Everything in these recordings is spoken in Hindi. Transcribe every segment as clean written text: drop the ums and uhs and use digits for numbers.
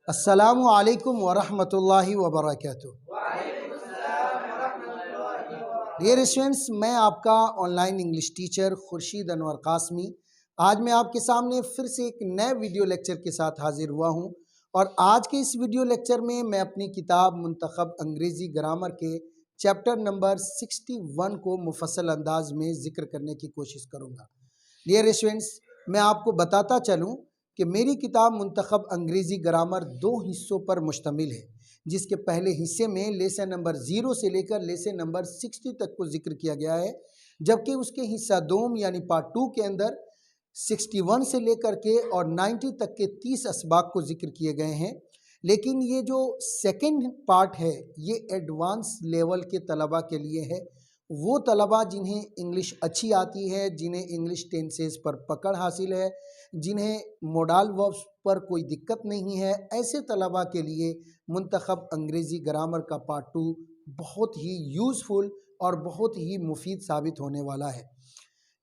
अस्सलामु अलैकुम वरहमतुल्लाहि वबरकातुहू। डियर स्टूडेंट्स, मैं आपका online English teacher Khurshid Anwar Qasmi आज मैं आपके सामने फिर से एक नए वीडियो लेक्चर के साथ हाजिर हुआ हूं। और आज के इस वीडियो लेक्चर में मैं अपनी किताब मुंतखब अंग्रेज़ी ग्रामर के चैप्टर नंबर 61 को मुफस्सल अंदाज में ज़िक्र करने की कोशिश करूँगा। डियर स्टूडेंट्स, मैं आपको बताता चलूँ कि मेरी किताब मुंतखब अंग्रेज़ी ग्रामर 2 हिस्सों पर मुश्तमिल है, जिसके पहले हिस्से में लेसन नंबर 0 से लेकर लेसन नंबर 60 तक को जिक्र किया गया है, जबकि उसके हिस्सा दोम यानी पार्ट 2 के अंदर 61 से लेकर के और 90 तक के 30 असबाक को जिक्र किए गए हैं। लेकिन ये जो सेकंड पार्ट है ये एडवांस लेवल के तलबा के लिए है, वो तलबा जिन्हें इंग्लिश अच्छी आती है, जिन्हें इंग्लिश टेंसेस पर पकड़ हासिल है, जिन्हें मोडाल वर्ब्स पर कोई दिक्कत नहीं है, ऐसे तलबा के लिए मुंतखब अंग्रेज़ी ग्रामर का पार्ट 2 बहुत ही यूज़फुल और बहुत ही मुफीद साबित होने वाला है।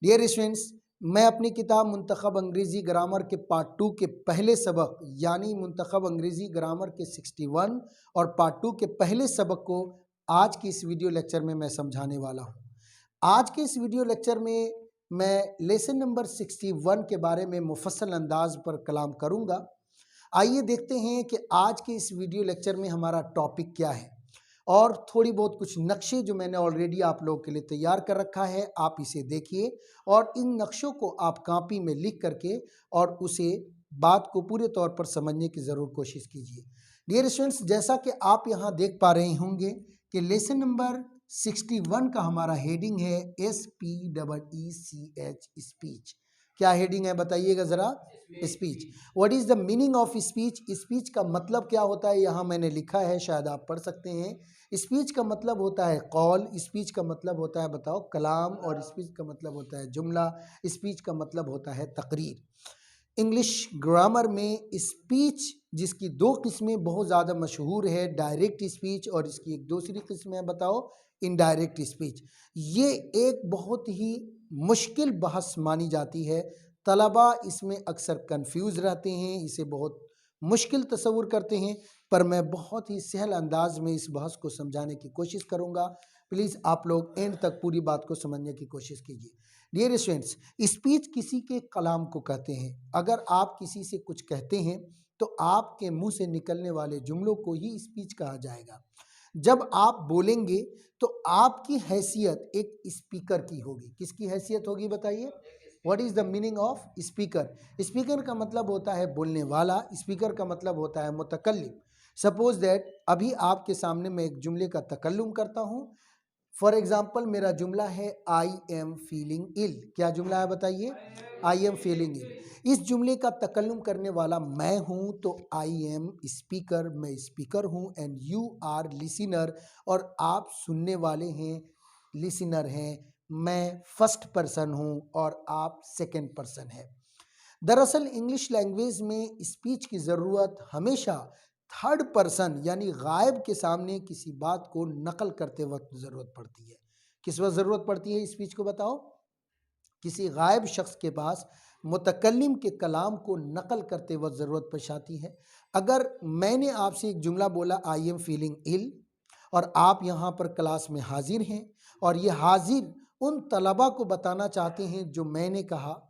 डियर स्टूडेंट्स, मैं अपनी किताब मुंतखब अंग्रेज़ी ग्रामर के पार्ट 2 के पहले सबक यानी मुंतखब अंग्रेज़ी ग्रामर के 61 और पार्ट 2 के पहले सबक को आज की इस वीडियो लेक्चर में मैं समझाने वाला हूँ। आज के इस वीडियो लेक्चर में मैं लेसन नंबर 61 के बारे में मुफस्सल अंदाज पर कलाम करूँगा। आइए देखते हैं कि आज के इस वीडियो लेक्चर में हमारा टॉपिक क्या है, और थोड़ी बहुत कुछ नक्शे जो मैंने ऑलरेडी आप लोगों के लिए तैयार कर रखा है, आप इसे देखिए और इन नक्शों को आप कॉपी में लिख करके और उसे बात को पूरे तौर पर समझने की ज़रूर कोशिश कीजिए। डियर स्टूडेंट्स, जैसा कि आप यहाँ देख पा रहे होंगे कि लेसन नंबर 61 का हमारा हेडिंग है SPEECH स्पीच। क्या हेडिंग है बताइएगा ज़रा? Speech. What is the meaning of speech? Speech का मतलब क्या होता है यहाँ मैंने लिखा है, शायद आप पढ़ सकते हैं। स्पीच का मतलब होता है कॉल, स्पीच का मतलब होता है बताओ कलाम, और स्पीच का मतलब होता है जुमला, स्पीच का मतलब होता है तकरीर। इंग्लिश ग्रामर में स्पीच जिसकी दो किस्में बहुत ज़्यादा मशहूर है, डायरेक्ट स्पीच और इसकी एक दूसरी किस्म है बताओ इनडायरेक्ट स्पीच। ये एक बहुत ही मुश्किल बहस मानी जाती है, तलबा इसमें अक्सर कंफ्यूज रहते हैं, इसे बहुत मुश्किल तस्वुर करते हैं, पर मैं बहुत ही सहल अंदाज में इस बहस को समझाने की कोशिश करूँगा। प्लीज़ आप लोग एंड तक पूरी बात को समझने की कोशिश कीजिए। डियर स्टूडेंट्स, स्पीच किसी के कलाम को कहते हैं। अगर आप किसी से कुछ कहते हैं तो आपके मुंह से निकलने वाले जुमलों को ही स्पीच कहा जाएगा। जब आप बोलेंगे तो आपकी हैसियत एक स्पीकर की होगी। किसकी हैसियत होगी बताइए? What is the meaning of speaker? Speaker का मतलब होता है बोलने वाला, स्पीकर का मतलब होता है मुतकल्लिम। सपोज दैट अभी आपके सामने मैं एक जुमले का तकल्लुम करता हूँ। फॉर एग्जाम्पल मेरा जुमला है आई एम फीलिंग इल। क्या जुमला है बताइए? आई एम फीलिंग इल। इस जुमले का तकल्लुम करने वाला मैं हूँ, तो आई एम स्पीकर, मैं स्पीकर हूँ, एंड यू आर लिसनर, और आप सुनने वाले हैं, लिसनर हैं। मैं फर्स्ट पर्सन हूँ और आप सेकंड पर्सन हैं। दरअसल इंग्लिश लैंग्वेज में स्पीच की ज़रूरत हमेशा थर्ड पर्सन यानी गायब के सामने किसी बात को नकल करते वक्त ज़रूरत पड़ती है। किस वक्त ज़रूरत पड़ती है स्पीच को बताओ? किसी गायब शख्स के पास मुतकल्लिम के कलाम को नकल करते वक्त ज़रूरत पेश आती है। अगर मैंने आपसे एक जुमला बोला आई एम फीलिंग इल, और आप यहाँ पर क्लास में हाजिर हैं और ये हाजिर उन तलबा को बताना चाहते हैं जो मैंने कहा,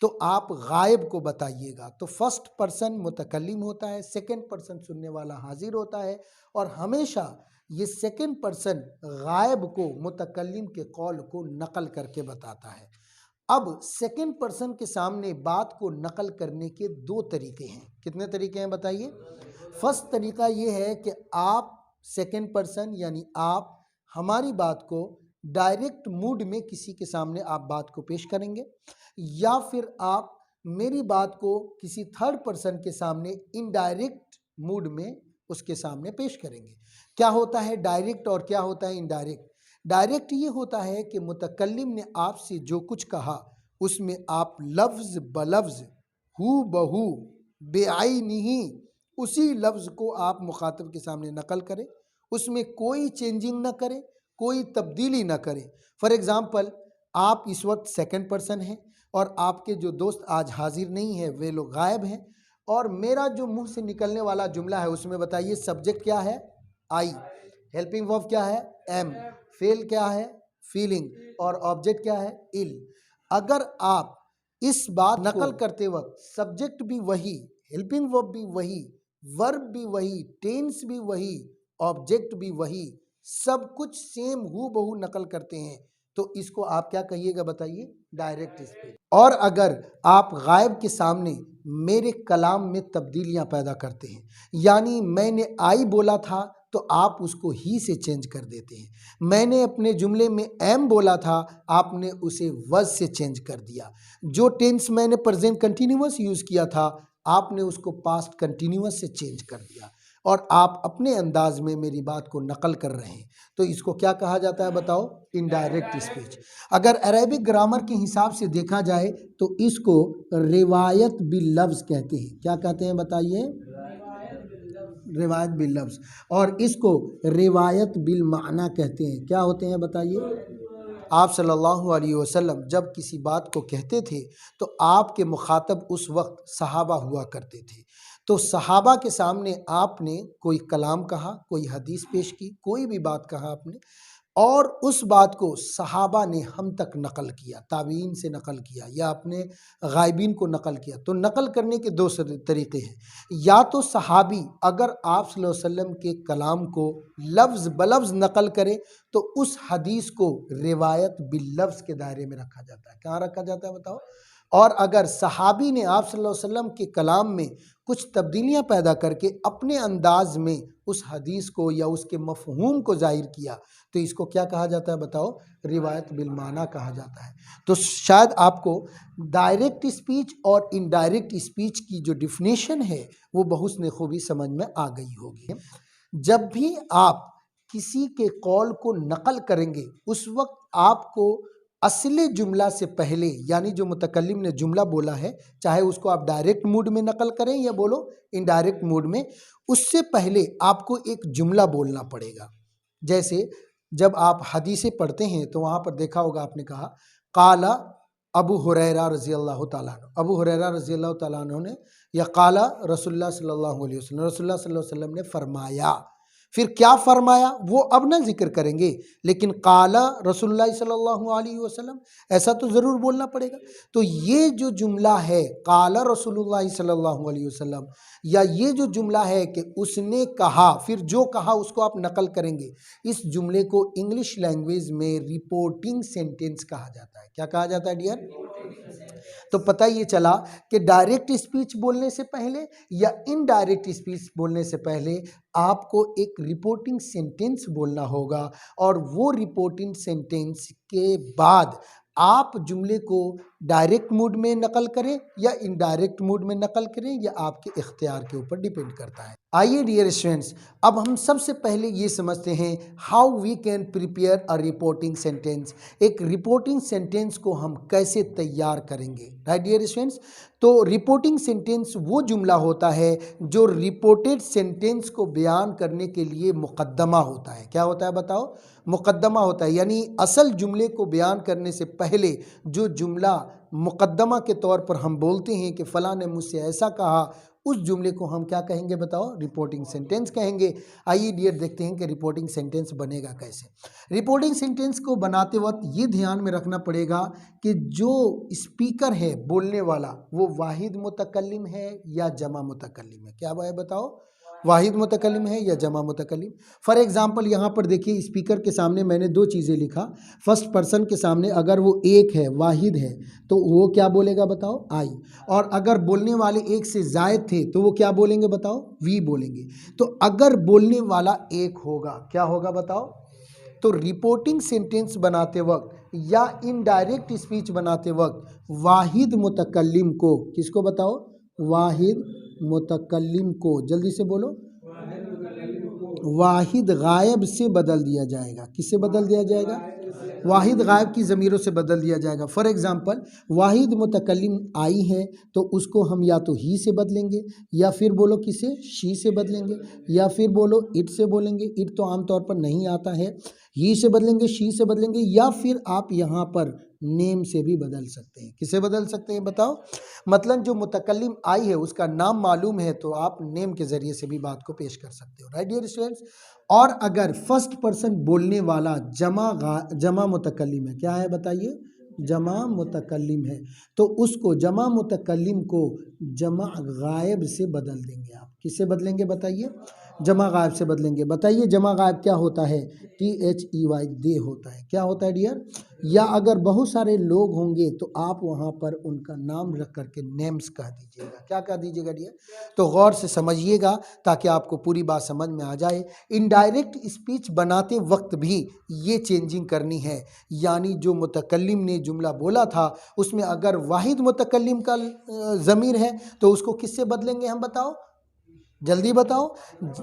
तो आप गायब को बताइएगा। तो फर्स्ट पर्सन मुतकल्लिम होता है, सेकंड पर्सन सुनने वाला हाजिर होता है, और हमेशा ये सेकंड पर्सन गायब को मुतकल्लिम के कौल को नकल करके बताता है। अब सेकंड पर्सन के सामने बात को नकल करने के दो तरीके हैं। कितने तरीके हैं बताइए? फर्स्ट तरीका ये है कि आप सेकंड पर्सन यानी आप हमारी बात को डायरेक्ट मूड में किसी के सामने आप बात को पेश करेंगे, या फिर आप मेरी बात को किसी थर्ड पर्सन के सामने इनडायरेक्ट मूड में उसके सामने पेश करेंगे। क्या होता है डायरेक्ट और क्या होता है इनडायरेक्ट? डायरेक्ट ये होता है कि मुतकल्लिम ने आपसे जो कुछ कहा उसमें आप लफ्ज़ ब लफ्ज़ हू बहू बेआइनिही उसी लफ्ज़ को आप मुखातब के सामने नकल करें, उसमें कोई चेंजिंग ना करें, कोई तब्दीली ना करें। फॉर एग्ज़ाम्पल, आप इस वक्त सेकंड पर्सन हैं और आपके जो दोस्त आज हाजिर नहीं है, वे लोग गायब हैं, और मेरा जो मुंह से निकलने वाला जुमला है उसमें बताइए सब्जेक्ट क्या है, आई, हेल्पिंग वर्ब क्या है, एम, फेल क्या है, फीलिंग, और ऑब्जेक्ट क्या है, इल। अगर आप इस बात नकल करते वक्त सब्जेक्ट भी वही, हेल्पिंग वर्ब भी वही, वर्ब भी वही, टेंस भी वही, ऑब्जेक्ट भी वही, सब कुछ सेम हूबहू नकल करते हैं, तो इसको आप क्या कहिएगा बताइए, डायरेक्ट स्पीच। और अगर आप गायब के सामने मेरे कलाम में तब्दीलियां पैदा करते हैं, यानी मैंने आई बोला था तो आप उसको ही से चेंज कर देते हैं, मैंने अपने जुमले में एम बोला था आपने उसे वज से चेंज कर दिया, जो टेंस मैंने प्रेजेंट कंटिन्यूअस यूज़ किया था आपने उसको पास्ट कंटिन्यूअस से चेंज कर दिया, और आप अपने अंदाज में मेरी बात को नकल कर रहे हैं, तो इसको क्या कहा जाता है बताओ, इनडायरेक्ट स्पीच। अगर अरेबिक ग्रामर के हिसाब से देखा जाए तो इसको रिवायत बिल लफ्ज़ कहते हैं। क्या कहते हैं बताइए, रिवायत बिल लफ्ज़, और इसको रिवायत बिल माना कहते हैं। क्या होते हैं बताइए। आप सल्लल्लाहु अलैहि वसल्लम जब किसी बात को कहते थे तो आपके मुखातब उस वक्त सहाबा हुआ करते थे, तो सहाबा के सामने आपने कोई कलाम कहा, कोई हदीस पेश की, कोई भी बात कहा आपने, और उस बात को सहाबा ने हम तक नकल किया, ताबीन से नकल किया या अपने गायबीन को नकल किया। तो नकल करने के दो तरीक़े हैं, या तो सहाबी अगर आप सल्लल्लाहु अलैहि वसल्लम के कलाम को लफ्ज़ बलफ्ज़ नकल करे तो उस हदीस को रिवायत बिल लफ्ज़ के दायरे में रखा जाता है। कहाँ रखा जाता है बताओ। और अगर सहाबी ने आप सल्लल्लाहु अलैहि वसल्लम के कलाम में कुछ तब्दीलियां पैदा करके अपने अंदाज में उस हदीस को या उसके मफहूम को जाहिर किया तो इसको क्या कहा जाता है बताओ, रिवायत बिल माना कहा जाता है। तो शायद आपको डायरेक्ट स्पीच और इनडायरेक्ट स्पीच की जो डिफिनेशन है वो बहुस्न खूबी समझ में आ गई होगी। जब भी आप किसी के कौल को नकल करेंगे उस वक्त आपको असली जुमला से पहले, यानी जो मुतकल्लिम ने जुमला बोला है, चाहे उसको आप डायरेक्ट मूड में नकल करें या बोलो इनडायरेक्ट मूड में, उससे पहले आपको एक जुमला बोलना पड़ेगा। जैसे जब आप हदीसें पढ़ते हैं तो वहाँ पर देखा होगा आपने कहा काला अबू हुरैरा रज़ी अल्लाह ताला अन्हु, अबू हुरैरा रज़ी अल्लाह ताला अन्हु ने, या काला रसूलुल्लाह सल्लल्लाहु अलैहि वसल्लम, रसूलुल्लाह सल्लल्लाहु अलैहि वसल्लम ने फरमाया। फिर क्या फरमाया वो अब ना जिक्र करेंगे, लेकिन काला रसूलुल्लाह सल्लल्लाहु अलैहि वसल्लम ऐसा तो ज़रूर बोलना पड़ेगा। तो ये जो जुमला है काला रसूलुल्लाह सल्लल्लाहु अलैहि वसल्लम, या ये जो जुमला है कि उसने कहा, फिर जो कहा उसको आप नकल करेंगे, इस जुमले को इंग्लिश लैंग्वेज में रिपोर्टिंग सेंटेंस कहा जाता है। क्या कहा जाता है डियर। तो पता ये चला कि डायरेक्ट स्पीच बोलने से पहले या इनडायरेक्ट स्पीच बोलने से पहले आपको एक रिपोर्टिंग सेंटेंस बोलना होगा, और वो रिपोर्टिंग सेंटेंस के बाद आप जुमले को डायरेक्ट मूड में नकल करें या इनडायरेक्ट मूड में नकल करें, या आपके इख्तियार के ऊपर डिपेंड करता है। आइए डियर स्टूडेंट्स, अब हम सबसे पहले ये समझते हैं how we can prepare a reporting sentence. एक रिपोर्टिंग सेंटेंस को हम कैसे तैयार करेंगे, राइट डियर स्टूडेंट्स। तो रिपोर्टिंग सेंटेंस वो जुमला होता है जो रिपोर्टेड सेंटेंस को बयान करने के लिए मुकद्दमा होता है। क्या होता है बताओ, मुकद्दमा होता है, यानी असल जुमले को बयान करने से पहले जो जुमला मुकद्दमा के तौर पर हम बोलते हैं कि फ़लाँ ने मुझसे ऐसा कहा, उस जुमले को हम क्या कहेंगे बताओ, रिपोर्टिंग सेंटेंस कहेंगे। आइए डियर देखते हैं कि रिपोर्टिंग सेंटेंस बनेगा कैसे। रिपोर्टिंग सेंटेंस को बनाते वक्त ये ध्यान में रखना पड़ेगा कि जो स्पीकर है बोलने वाला वो वाहिद मुतकल्लिम है या जमा मुतकल्लिम है। क्या है बताओ, वाहिद मुतकल्लिम है या जमा मुतकल्लिम। फॉर एग्जांपल यहाँ पर देखिए स्पीकर के सामने मैंने दो चीज़ें लिखा, फर्स्ट पर्सन के सामने अगर वो एक है, वाहिद है, तो वो क्या बोलेगा बताओ, आई, और अगर बोलने वाले एक से ज़ायद थे तो वो क्या बोलेंगे बताओ, वी बोलेंगे। तो अगर बोलने वाला एक होगा क्या होगा बताओ। तो रिपोर्टिंग सेंटेंस बनाते वक्त या इनडायरेक्ट स्पीच बनाते वक्त वाहिद मुतकल्लिम को, किसको बताओ, वाहिद मुतकल्लिम को, जल्दी से बोलो, वाहिद गायब से बदल दिया जाएगा। किससे बदल दिया जाएगा, वाहिद गायब की ज़मीरों से बदल दिया जाएगा। फॉर एग्जांपल वाहिद मुतकल्लिम आई है तो उसको हम या तो ही से बदलेंगे, या फिर बोलो किसे, शी से बदलेंगे, या फिर बोलो इट से बोलेंगे। इट तो आमतौर पर नहीं आता है, ही से बदलेंगे, शी से बदलेंगे, या फिर आप यहाँ पर नेम से भी बदल सकते हैं। किसे बदल सकते हैं बताओ? मतलब जो मुतकल्लिम आई है उसका नाम मालूम है तो आप नेम के जरिए से भी बात को पेश कर सकते हो, राइट डियर स्टूडेंट्स। और अगर फर्स्ट पर्सन बोलने वाला जमा मुतकल्लिम है, क्या है बताइए? जमा मुतकल्लिम है, तो उसको जमा मुतकल्लिम को जमा गायब से बदल देंगे आप। किससे बदलेंगे बताइए? जमा गायब से बदलेंगे। बताइए जमा गायब क्या होता है? THEY, दे होता है। क्या होता है डियर? या अगर बहुत सारे लोग होंगे तो आप वहाँ पर उनका नाम रख करके नेम्स कह दीजिएगा। क्या कह दीजिएगा डियर? तो गौर से समझिएगा ताकि आपको पूरी बात समझ में आ जाए। इनडायरेक्ट स्पीच बनाते वक्त भी ये चेंजिंग करनी है, यानी जो मुतकल्लिम ने जुमला बोला था उसमें अगर वाहिद मुतकल्लिम का ज़मीर है तो उसको किससे बदलेंगे हम बताओ? जल्दी बताओ।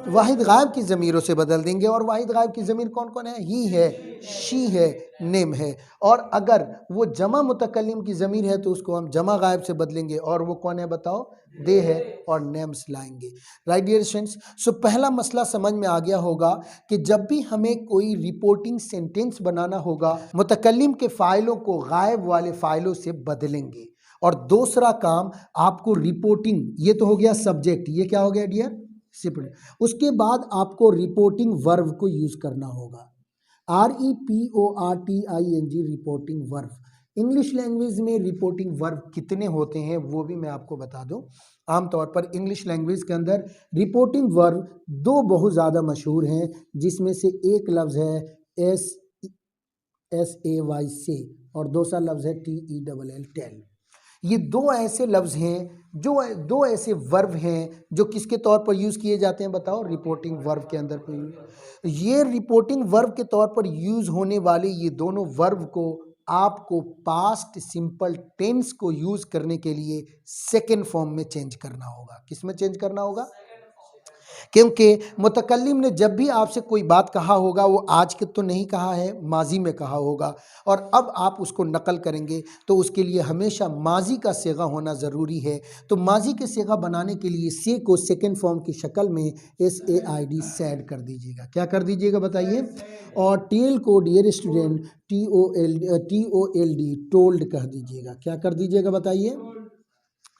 वाहिद गायब की ज़मीरों से बदल देंगे। और वाहिद गायब की ज़मीर कौन कौन है? ही है, शी है, नेम है। और अगर वो जमा मुतकल्लिम की ज़मीर है तो उसको हम जमा गायब से बदलेंगे। और वो कौन है बताओ? दे है, और नेम्स लाएंगे, राइट डियर स्टूडेंट्स। सो पहला मसला समझ में आ गया होगा कि जब भी हमें कोई रिपोर्टिंग सेंटेंस बनाना होगा मुतकल्लिम के फ़ाइलों को गायब वाले फ़ाइलों से बदलेंगे। और दूसरा काम आपको रिपोर्टिंग, ये तो हो गया सब्जेक्ट, ये क्या हो गया डियर? सिर्फ। उसके बाद आपको रिपोर्टिंग वर्ब को यूज करना होगा। REPORTING, reporting verb. English language में रिपोर्टिंग वर्ब कितने होते हैं वो भी मैं आपको बता दूं। आमतौर पर इंग्लिश लैंग्वेज के अंदर रिपोर्टिंग वर्ब दो बहुत ज़्यादा मशहूर हैं, जिसमें से एक लफ्ज़ है SAY से, और दूसरा लफ्ज़ है TELL, टेल। ये दो ऐसे लफ्ज़ हैं, जो दो ऐसे वर्ब हैं जो किसके तौर पर यूज़ किए जाते हैं बताओ? रिपोर्टिंग वर्ब के अंदर पर। ये रिपोर्टिंग वर्ब के तौर पर यूज़ होने वाले ये दोनों वर्ब को आपको पास्ट सिंपल टेंस को यूज़ करने के लिए सेकेंड फॉर्म में चेंज करना होगा। किस में चेंज करना होगा? क्योंकि मुतकल्लिम ने जब भी आपसे कोई बात कहा होगा वो आज के तो नहीं कहा है, माजी में कहा होगा, और अब आप उसको नकल करेंगे तो उसके लिए हमेशा माजी का सेगा होना ज़रूरी है। तो माजी के सेगा बनाने के लिए से को सेकेंड फॉर्म की शक्ल में SAID सैड कर दीजिएगा। क्या कर दीजिएगा बताइए? और टेल को डियर स्टूडेंट TOLD, टोल्ड कह दीजिएगा। क्या कर दीजिएगा बताइए?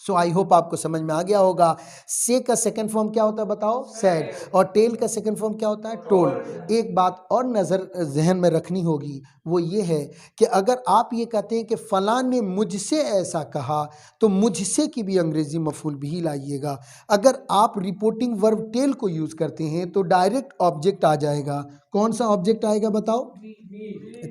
सो आई होप आपको समझ में आ गया होगा। से का सेकंड फॉर्म क्या होता है बताओ? सैड। और टेल का सेकंड फॉर्म क्या होता है? टोल्ड। एक बात और नज़र जहन में रखनी होगी, वो ये है कि अगर आप ये कहते हैं कि फ़लाँ ने मुझसे ऐसा कहा, तो मुझसे की भी अंग्रेज़ी मफूल भी लाइएगा। अगर आप रिपोर्टिंग वर्ब टेल को यूज़ करते हैं तो डायरेक्ट ऑब्जेक्ट आ जाएगा। कौन सा ऑब्जेक्ट आएगा बताओ?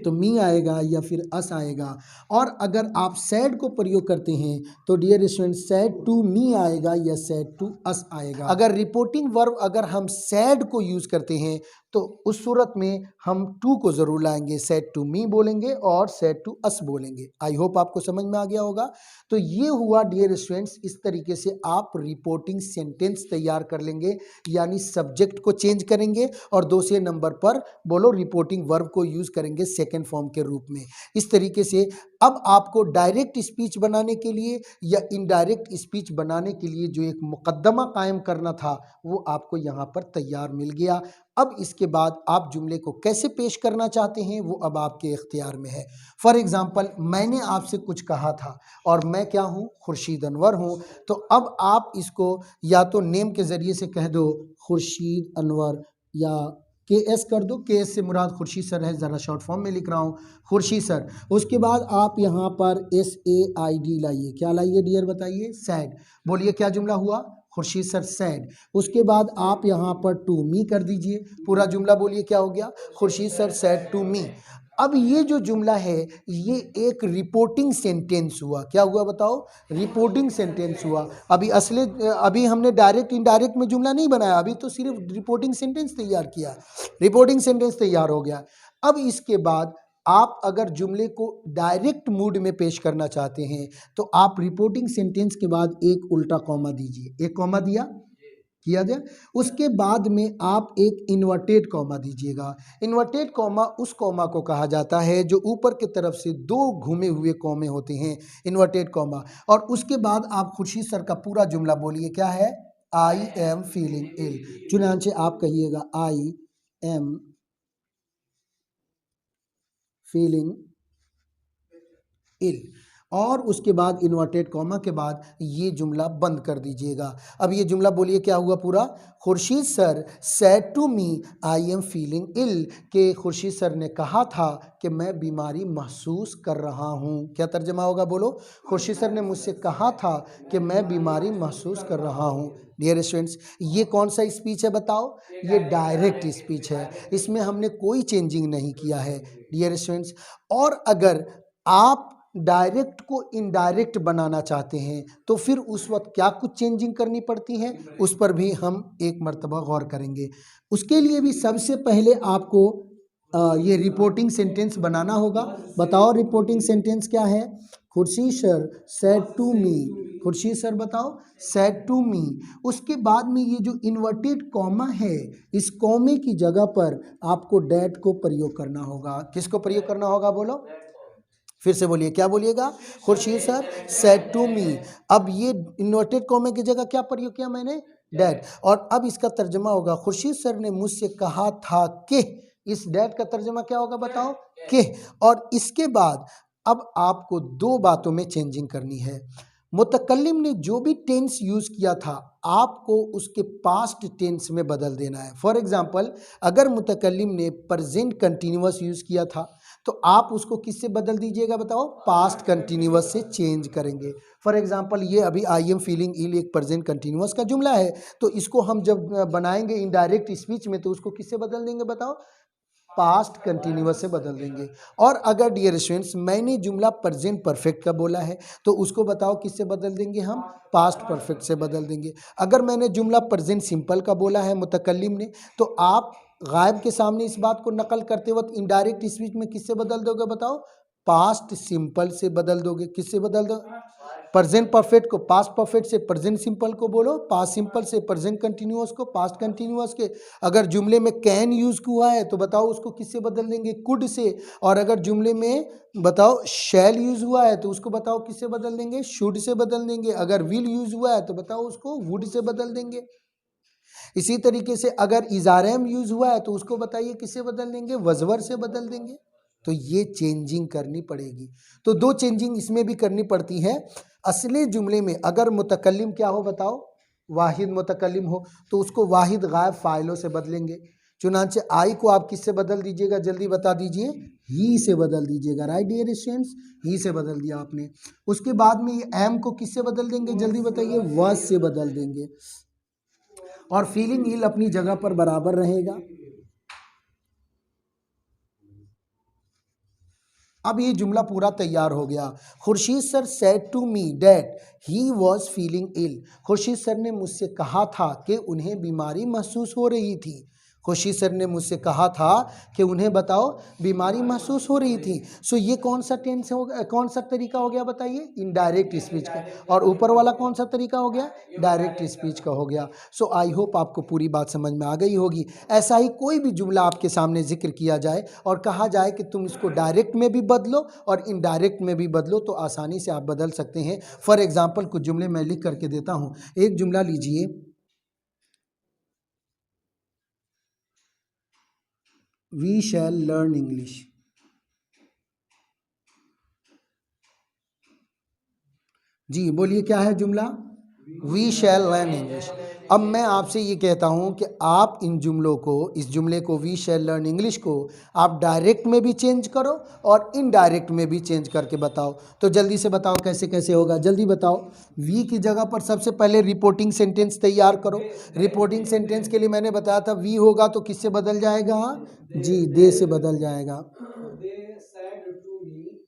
तो मी आएगा या फिर अस आएगा। और अगर आप सैड को प्रयोग करते हैं तो dear student said to me आएगा या सैड टू अस आएगा। अगर रिपोर्टिंग वर्ब अगर हम सैड को यूज करते हैं तो उस सूरत में हम टू को जरूर लाएंगे, सैड टू मी बोलेंगे और सैड टू अस बोलेंगे। आई होप आपको समझ में आ गया होगा। तो ये हुआ डियर स्टूडेंट्स, इस तरीके से आप रिपोर्टिंग सेंटेंस तैयार कर लेंगे, यानी सब्जेक्ट को चेंज करेंगे और दूसरे नंबर पर बोलो रिपोर्टिंग वर्ब को यूज करेंगे सेकेंड फॉर्म के रूप में। इस तरीके से अब आपको डायरेक्ट स्पीच बनाने के लिए या इनडायरेक्ट स्पीच बनाने के लिए जो एक मुकद्दमा कायम करना था वो आपको यहाँ पर तैयार मिल गया। अब इसके बाद आप जुमले को कैसे पेश करना चाहते हैं वो अब आपके इख्तियार में है। फॉर एग्जाम्पल, मैंने आपसे कुछ कहा था और मैं क्या हूँ? खुर्शीद अनवर हूँ। तो अब आप इसको या तो नेम के ज़रिए से कह दो खुर्शीद अनवर, या KS कर दो। KS से मुराद खुर्शीद सर है, ज़रा शॉर्ट फॉर्म में लिख रहा हूँ, खुर्शीद सर। उसके बाद आप यहाँ पर SAID लाइए। क्या लाइए डियर बताइए? सैड। बोलिए क्या जुमला हुआ? Khurshid sir sad. उसके बाद आप यहाँ पर टू मी कर दीजिए। पूरा जुमला बोलिए क्या हो गया? Khurshid sir said to me. अब ये जो जुमला है ये एक रिपोर्टिंग सेंटेंस हुआ। क्या हुआ बताओ? रिपोर्टिंग सेंटेंस हुआ। अभी हमने डायरेक्ट इनडायरेक्ट में जुमला नहीं बनाया, अभी तो सिर्फ रिपोर्टिंग सेंटेंस तैयार किया। रिपोर्टिंग सेंटेंस तैयार हो गया। अब इसके बाद आप अगर जुमले को डायरेक्ट मूड में पेश करना चाहते हैं तो आप रिपोर्टिंग सेंटेंस के बाद एक उल्टा कॉमा दीजिए। एक कॉमा दिया, किया जाए। उसके बाद में आप एक इन्वर्टेड कॉमा दीजिएगा। इन्वर्टेड कॉमा उस कॉमा को कहा जाता है जो ऊपर की तरफ से दो घूमे हुए कॉमे होते हैं, इन्वर्टेड कॉमा। और उसके बाद आप खुर्शीद सर का पूरा जुमला बोलिए। क्या है? आई एम फीलिंग इल। चुनांचे आप कहिएगा आई एम फीलिंग इल, और उसके बाद इन्वर्टेड कॉमा के बाद ये जुमला बंद कर दीजिएगा। अब ये जुमला बोलिए क्या हुआ पूरा। Khurshid sir said to me I am feeling ill, के खुर्शीद सर ने कहा था कि मैं बीमारी महसूस कर रहा हूँ। क्या तर्जमा होगा बोलो। खुर्शीद सर ने मुझसे कहा था कि मैं बीमारी महसूस कर रहा हूँ। डियर स्टूडेंट्स, ये कौन सा स्पीच है बताओ। ये डायरेक्ट स्पीच है, इसमें हमने कोई चेंजिंग नहीं किया है डियर स्टूडेंट्स। और अगर आप डायरेक्ट को इनडायरेक्ट बनाना चाहते हैं तो फिर उस वक्त क्या कुछ चेंजिंग करनी पड़ती है, उस पर भी हम एक मर्तबा गौर करेंगे। उसके लिए भी सबसे पहले आपको ये रिपोर्टिंग सेंटेंस बनाना होगा। बताओ रिपोर्टिंग सेंटेंस क्या है। Khurshid sir said to me, Khurshid sir बताओ सेड टू मी। उसके बाद में ये जो इन्वर्टेड कॉमा है, इस कॉमे की जगह पर आपको डैट को प्रयोग करना होगा। किसको प्रयोग करना होगा बोलो, फिर से बोलिए, क्या बोलिएगा। Khurshid sir said to me. अब ये इन्वर्टेड कॉमे की जगह क्या प्रयोग किया मैंने, डैट। और अब इसका तर्जमा होगा खुर्शीद सर ने मुझसे कहा था कि, इस डैट का तर्जमा क्या होगा बताओ, कि। और इसके बाद अब आपको दो बातों में चेंजिंग करनी है। मुतकल्लिम ने जो भी टेंस यूज किया था आपको उसके पास्ट टेंस में बदल देना है। फॉर एग्जाम्पल, अगर मुतकल्लिम ने प्रेजेंट कंटिन्यूअस यूज किया था तो आप उसको किससे बदल दीजिएगा बताओ, पास्ट कंटिन्यूअस से चेंज करेंगे। फॉर एग्जाम्पल, ये अभी आई एम फीलिंग इल एक प्रेजेंट कंटिन्यूअस का जुमला है, तो इसको हम जब बनाएंगे इनडायरेक्ट स्पीच में तो उसको किससे बदल देंगे बताओ, पास्ट कंटिन्यूअस से बदल देंगे। और अगर डियर स्टूडेंट्स मैंने जुमला प्रेजेंट परफेक्ट का बोला है तो उसको बताओ किससे बदल देंगे हम, पास्ट परफेक्ट से बदल देंगे। अगर मैंने जुमला प्रेजेंट सिंपल का बोला है मुतकल्लिम ने, तो आप गायब के सामने इस बात को नकल करते वक्त इनडायरेक्ट स्पीच में किससे बदल दोगे बताओ, पास्ट सिंपल से बदल दोगे। किससे बदल दो, प्रेजेंट परफेक्ट को पास्ट परफेक्ट से प्रेजेंट सिंपल को बोलो, पास्ट सिंपल से प्रेजेंट कंटिन्यूअस को पास्ट कंटिन्यूअस के। अगर जुमले में कैन यूज हुआ है तो बताओ उसको किससे बदल देंगे, कुड से। और अगर जुमले में बताओ शैल यूज हुआ है तो उसको बताओ किससे बदल देंगे, शुड से बदल देंगे। अगर विल यूज हुआ है तो बताओ उसको वुड से बदल देंगे। इसी तरीके से अगर इजारम यूज हुआ है तो उसको बताइए किससे बदल देंगे, वजवर से बदल देंगे। तो ये चेंजिंग करनी पड़ेगी। तो दो चेंजिंग इसमें भी करनी पड़ती है। असली जुमले में अगर मुतकल्लिम क्या हो बताओ, वाहिद मुतकल्लिम हो तो उसको वाहिद गायब फाइलों से बदलेंगे। चुनांचे आई को आप किससे बदल दीजिएगा, जल्दी बता दीजिए, ही से बदल दीजिएगा। राइट डियर स्टूडेंट्स, ही से बदल दिया आपने। उसके बाद में ये एम को किससे बदल देंगे, जल्दी बताइए, वॉज से बदल देंगे। और फीलिंग इल अपनी जगह पर बराबर रहेगा। अब ये जुमला पूरा तैयार हो गया। Khurshid sir said to me that he was feeling ill, Khurshid sir ने मुझसे कहा था कि उन्हें बीमारी महसूस हो रही थी। खुर्शीद सर ने मुझसे कहा था कि उन्हें बताओ बीमारी महसूस हो रही थी। सो ये कौन सा टेंस हो, कौन सा तरीका हो गया बताइए, इनडायरेक्ट स्पीच का। और ऊपर वाला कौन सा तरीका हो गया, डायरेक्ट स्पीच का हो गया। सो आई होप आपको पूरी बात समझ में आ गई होगी। ऐसा ही कोई भी जुमला आपके सामने जिक्र किया जाए और कहा जाए कि तुम इसको डायरेक्ट में भी बदलो और इनडायरेक्ट में भी बदलो तो आसानी से आप बदल सकते हैं। फॉर एग्जाम्पल कुछ जुमले मैं लिख करके देता हूँ। एक जुमला लीजिए, वी शैल लर्न इंग्लिश। जी बोलिए क्या है जुमला, वी शैल लर्न इंग्लिश। अब मैं आपसे ये कहता हूँ कि आप इन जुमलों को, इस जुमले को वी शैल लर्न इंग्लिश को आप डायरेक्ट में भी चेंज करो और इनडायरेक्ट में भी चेंज करके बताओ। तो जल्दी से बताओ कैसे कैसे होगा, जल्दी बताओ। वी की जगह पर सबसे पहले रिपोर्टिंग सेंटेंस तैयार करो। रिपोर्टिंग सेंटेंस के लिए मैंने बताया था वी होगा तो किससे बदल जाएगा, जी दे से बदल जाएगा।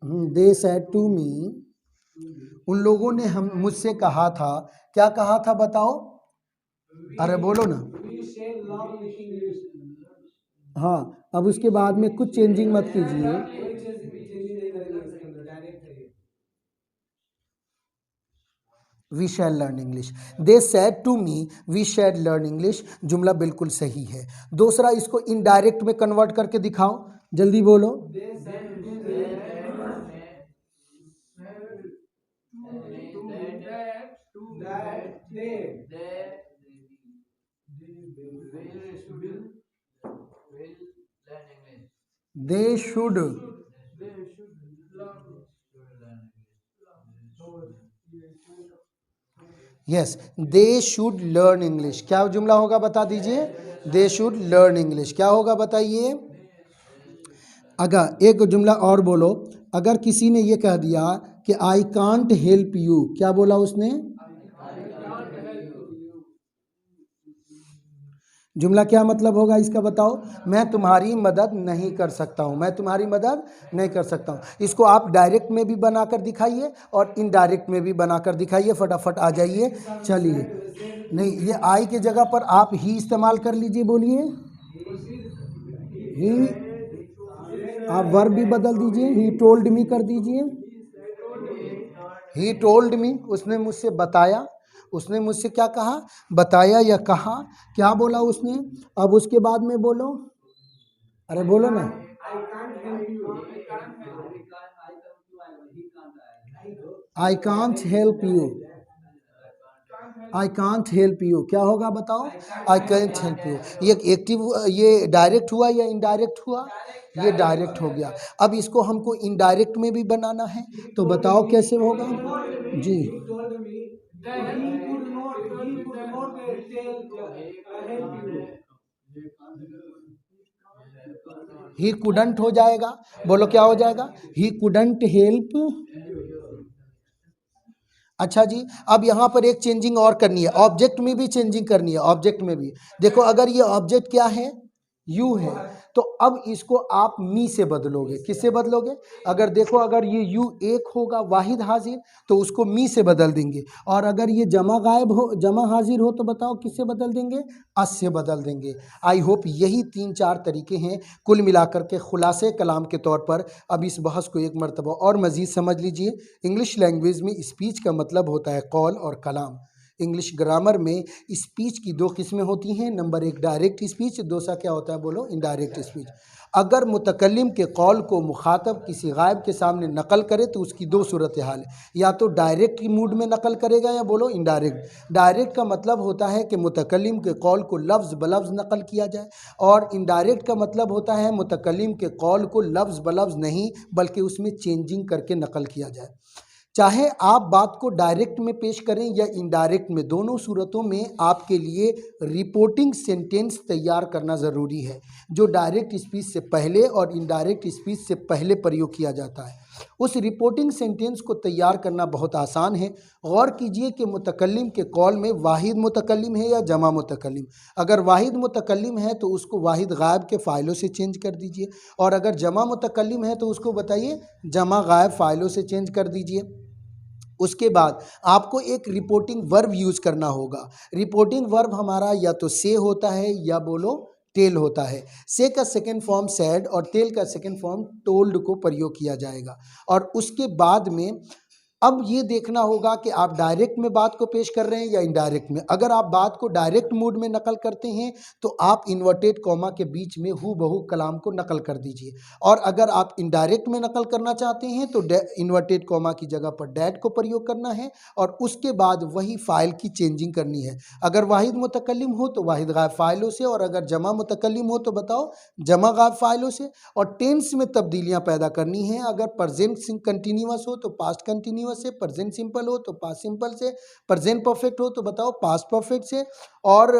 दे सैड टू मी, उन लोगों ने हम मुझसे कहा था, क्या कहा था बताओ, अरे बोलो ना। हाँ, अब उसके बाद में कुछ चेंजिंग मत कीजिए। We shall learn English, they said to me we shall learn English, जुमला बिल्कुल सही है। दूसरा, इसको इनडायरेक्ट में कन्वर्ट करके दिखाओ, जल्दी बोलो। They should, yes, they should learn English. क्या जुमला होगा बता दीजिए, दे शुड लर्न इंग्लिश। क्या होगा बताइए। अगर एक जुमला और बोलो, अगर किसी ने ये कह दिया कि आई कांट हेल्प यू, क्या बोला उसने, जुमला क्या मतलब होगा इसका बताओ। मैं तुम्हारी मदद नहीं कर सकता हूँ, मैं तुम्हारी मदद नहीं कर सकता हूँ। इसको आप डायरेक्ट में भी बनाकर दिखाइए और इनडायरेक्ट में भी बनाकर दिखाइए, फटाफट आ जाइए। चलिए, नहीं, ये आई के जगह पर आप ही इस्तेमाल कर लीजिए, बोलिए ही। आप वर्ब भी बदल दीजिए, ही टोल्ड मी कर दीजिए। ही टोल्ड मी, उसने मुझसे बताया, उसने मुझसे क्या कहा, बताया या कहा, क्या बोला उसने। अब उसके बाद में बोलो, अरे बोलो ना। I can't help you, I can't help you, क्या होगा बताओ, आई कैंट हेल्प यू। ये एक्टिव, ये डायरेक्ट हुआ या इनडायरेक्ट हुआ, ये डायरेक्ट हो गया। अब इसको हमको इनडायरेक्ट में भी बनाना है, तो बताओ कैसे होगा जी। ही कुडंट हो जाएगा, बोलो क्या हो जाएगा, ही कुडंट हेल्प। अच्छा जी, अब यहाँ पर एक चेंजिंग और करनी है, ऑब्जेक्ट में भी चेंजिंग करनी है। ऑब्जेक्ट में भी देखो, अगर ये ऑब्जेक्ट क्या है, यू है, तो अब इसको आप मी से बदलोगे। किससे बदलोगे, अगर देखो, अगर ये यू एक होगा वाहिद हाजिर, तो उसको मी से बदल देंगे। और अगर ये जमा गायब हो, जमा हाजिर हो, तो बताओ किससे बदल देंगे, अस से बदल देंगे। आई होप यही 3-4 तरीके हैं कुल मिलाकर के खुलासे कलाम के तौर पर। अब इस बहस को एक मरतबा और मज़ीद समझ लीजिए। इंग्लिश लैंग्वेज में स्पीच का मतलब होता है कौल और कलाम। इंग्लिश ग्रामर में स्पीच की 2 किस्में होती हैं। नंबर 1 डायरेक्ट स्पीच, दूसरा क्या होता है बोलो, इनडायरेक्ट स्पीच। अगर मुतकल्लिम के कौल को मुखातब किसी गायब के सामने नकल करे तो उसकी 2 सूरत हाल है, या तो डायरेक्ट की मूड में नकल करेगा या बोलो इनडायरेक्ट। डायरेक्ट का मतलब होता है कि मुतकल्लिम के कौल को लफ्ज़ बलफ्ज़ नकल किया जाए, और इनडायरेक्ट का मतलब होता है मुतकल्लिम के कौल को लफ्ज़ बलफ्ज़ नहीं बल्कि उसमें चेंजिंग करके नकल किया जाए। चाहे आप बात को डायरेक्ट में पेश करें या इनडायरेक्ट में, दोनों सूरतों में आपके लिए रिपोर्टिंग सेंटेंस तैयार करना ज़रूरी है, जो डायरेक्ट स्पीच से पहले और इनडायरेक्ट स्पीच से पहले प्रयोग किया जाता है। उस रिपोर्टिंग सेंटेंस को तैयार करना बहुत आसान है। गौर कीजिए कि मुतकल्लिम के कौल में वाहिद मुतकल्लिम है या जमा मुतकल्लिम। अगर वाहिद मुतकल्लिम है तो उसको वाहिद गायब के फ़ाइलों से चेंज कर दीजिए, और अगर जमा मुतकल्लिम है तो उसको बताइए जमा गायब फ़ाइलों से चेंज कर दीजिए। उसके बाद आपको एक रिपोर्टिंग वर्ब यूज़ करना होगा। रिपोर्टिंग वर्ब हमारा या तो से होता है या बोलो टेल होता है। से का सेकेंड फॉर्म सैड और टेल का सेकेंड फॉर्म टोल्ड को प्रयोग किया जाएगा। और उसके बाद में अब ये देखना होगा कि आप डायरेक्ट में बात को पेश कर रहे हैं या इनडायरेक्ट में। अगर आप बात को डायरेक्ट मूड में नकल करते हैं तो आप इन्वर्टेड कॉमा के बीच में हू बहू कलाम को नकल कर दीजिए, और अगर आप इनडायरेक्ट में नकल करना चाहते हैं तो इन्वर्टेड कॉमा की जगह पर डैट को प्रयोग करना है, और उसके बाद वही फाइल की चेंजिंग करनी है। अगर वाहिद मुतकल्लिम हो तो वाहिद गायब फ़ाइलों से, और अगर जमा मुतकल्लिम हो तो बताओ जमा गायब फ़ाइलों से। और टेंस में तब्दीलियाँ पैदा करनी हैं। अगर प्रेजेंट कंटिन्यूअस हो तो पास्ट कंटिन्यूअस से, प्रेजेंट सिंपल हो तो पास्ट सिंपल से, प्रेजेंट परफेक्ट हो तो बताओ पास्ट परफेक्ट से, और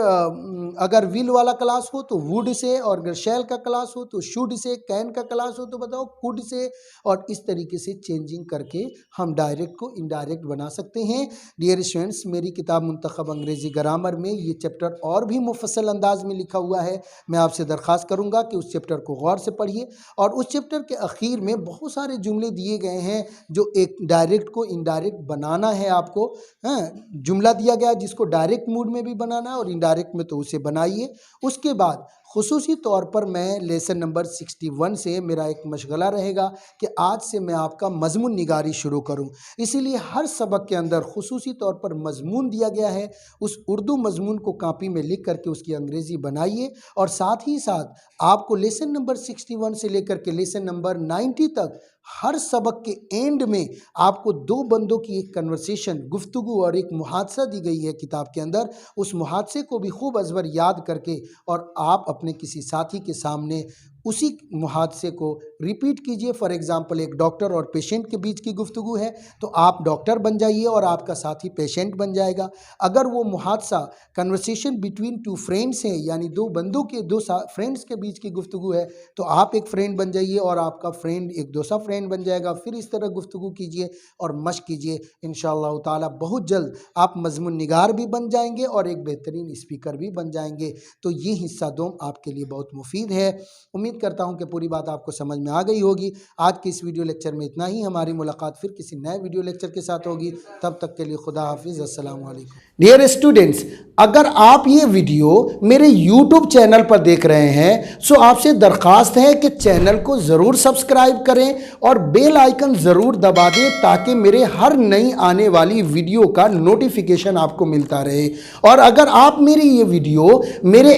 अगर विल वाला क्लास हो तो वुड से, और अगर शैल का क्लास हो तो शुड से, कैन का क्लास हो तो बताओ कुड से। और इस तरीके से चेंजिंग करके हम डायरेक्ट को इनडायरेक्ट बना सकते हैं। डियर स्टूडेंट्स, मेरी किताब मुंतखब अंग्रेज़ी ग्रामर में ये चैप्टर और भी मुफस्सल अंदाज में लिखा हुआ है। मैं आपसे दरख्वास्त करूँगा कि उस चैप्टर को गौर से पढ़िए, और उस चैप्टर के आखिर में बहुत सारे जुमले दिए गए हैं जो एक डायरेक्ट को इनडायरेक्ट बनाना है आपको। हाँ, जुमला दिया गया जिसको डायरेक्ट मूड में भी बनाना है और इनडायरेक्ट में, तो उसे बनाइए। उसके बाद खुसूसी तौर पर मैं लेसन नंबर 61 से मेरा एक मशगला रहेगा कि आज से मैं आपका मजमून निगारी शुरू करूं। इसीलिए हर सबक के अंदर खुसूसी तौर पर मजमून दिया गया है, उस उर्दू मजमून को कापी में लिख करके उसकी अंग्रेज़ी बनाइए, और साथ ही साथ आपको लेसन नंबर 61 से लेकर के लेसन नंबर 90 तक हर सबक के एंड में आपको 2 बंदों की एक कन्वर्सेशन, गुफ्तगू और एक मुहादसा दी गई है किताब के अंदर। उस मुहादसे को भी खूब अज़बर याद करके और आप अपने किसी साथी के सामने उसी मुहादसे को रिपीट कीजिए। फॉर एग्जांपल एक डॉक्टर और पेशेंट के बीच की गुफ्तगू है तो आप डॉक्टर बन जाइए और आपका साथी पेशेंट बन जाएगा। अगर वो मुहादसा कन्वर्सेशन बिटवीन टू फ्रेंड्स है, यानी दो बंदों के दो फ्रेंड्स के बीच की गुफ्तगू है, तो आप एक फ्रेंड बन जाइए और आपका फ्रेंड एक दूसरा फ्रेंड बन जाएगा। फिर इस तरह गुफ्तगू कीजिए और मश्क कीजिए। इंशाअल्लाह ताला बहुत जल्द आप मजमून निगार भी बन जाएंगे और एक बेहतरीन स्पीकर भी बन जाएंगे। तो ये हिस्सा 2 आपके लिए बहुत मुफीद है। उम्मीद करता हूँ कि पूरी बात आपको समझ में आ गई होगी। आज के इस वीडियो लेक्चर में इतना ही। हमारी मुलाकात फिर किसी नए वीडियो लेक्चर के साथ होगी। तब तक के लिए खुदा हाफिज़। अस्सलाम वालेकुम। डियर स्टूडेंट्स, अगर आप ये वीडियो मेरे YouTube चैनल पर देख रहे हैं तो आपसे दरख्वास्त है कि चैनल को ज़रूर सब्सक्राइब करें और बेल आइकन ज़रूर दबा दें ताकि मेरे हर नई आने वाली वीडियो का नोटिफिकेशन आपको मिलता रहे। और अगर आप मेरी ये वीडियो मेरे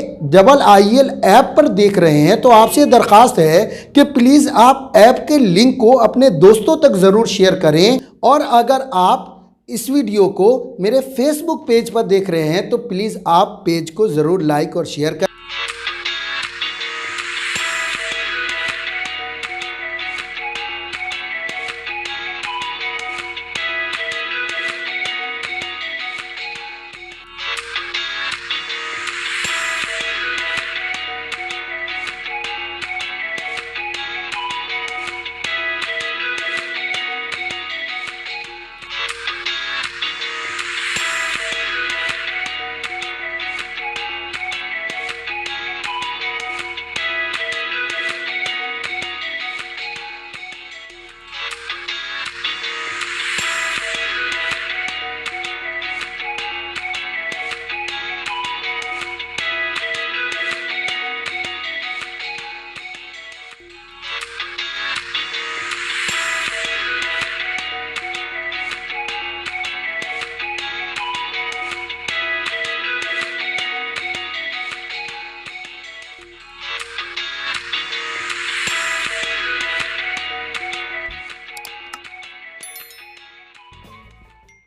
IIL ऐप पर देख रहे हैं तो आपसे दरख्वास्त है कि प्लीज़ आप ऐप के लिंक को अपने दोस्तों तक ज़रूर शेयर करें। और अगर आप इस वीडियो को मेरे फेसबुक पेज पर देख रहे हैं तो प्लीज़ आप पेज को ज़रूर लाइक और शेयर करें।